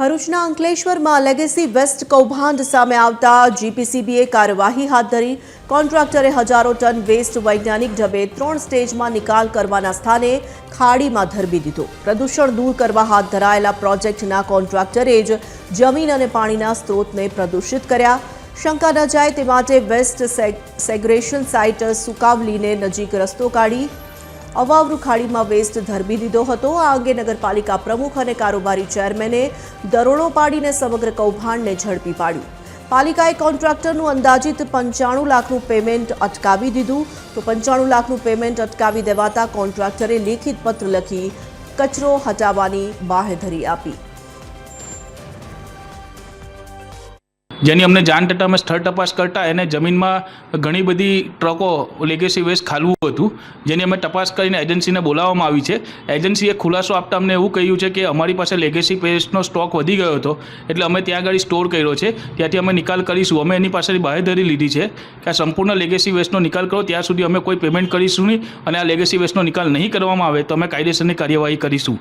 ભરૂચના અંકલેશ્વરમાં legacy waste કૌભાંડ સામે આવતા જીપીસીબીએ કાર્યવાહી હાથ ધરી। કોન્ટ્રાક્ટરે હજારો ટન વેસ્ટ વૈજ્ઞાનિક ઢબે 3 સ્ટેજમાં નિકાલ કરવાના સ્થાને ખાડીમાં ધરબી દીધો। પ્રદૂષણ દૂર કરવા હાથ ધરાયેલા પ્રોજેક્ટના કોન્ટ્રાક્ટરે જ જમીન અને પાણીના સ્ત્રોતને પ્રદૂષિત કર્યા। શંકા ન જાય તે માટે વેસ્ટ સેગ્રેશન સાઇટ સુકાવલીને નજીક રસ્તો કાઢી અવાવરૂ ખાડીમાં વેસ્ટ ધરબી દીધો હતો। આ અંગે નગરપાલિકા પ્રમુખ અને કારોબારી ચેરમેને દરોડો પાડીને સમગ્ર કૌભાંડને ઝડપી પાડ્યું। પાલિકાએ કોન્ટ્રાક્ટરનું અંદાજિત 95 લાખનું પેમેન્ટ અટકાવી દીધું તો 95 લાખનું પેમેન્ટ અટકાવી દેવાતા કોન્ટ્રાક્ટરે લેખિત પત્ર લખી કચરો હટાવવાની બાંહેધરી આપી। જેની અમને જાણ થતાં અમે સ્થળ તપાસ કરતા એને જમીનમાં ઘણી બધી ટ્રકો લેગેસી વેસ્ટ ખાલવું હતું, જેની અમે તપાસ કરીને એજન્સીને બોલાવવામાં આવી છે। એજન્સીએ ખુલાસો આપતા અમને એવું કહ્યું છે કે અમારી પાસે લેગેસી વેસ્ટનો સ્ટોક વધી ગયો હતો એટલે અમે ત્યાં આગળ સ્ટોર કર્યો છે, ત્યાંથી અમે નિકાલ કરીશું। અમે એની પાસેથી બાંહેધરી લીધી છે કે આ સંપૂર્ણ લેગેસી વેસ્ટનો નિકાલ કરો, ત્યાં સુધી અમે કોઈ પેમેન્ટ કરીશું નહીં અને આ લેગેસી વેસ્ટનો નિકાલ નહીં કરવામાં આવે તો અમે કાયદેસરની કાર્યવાહી કરીશું।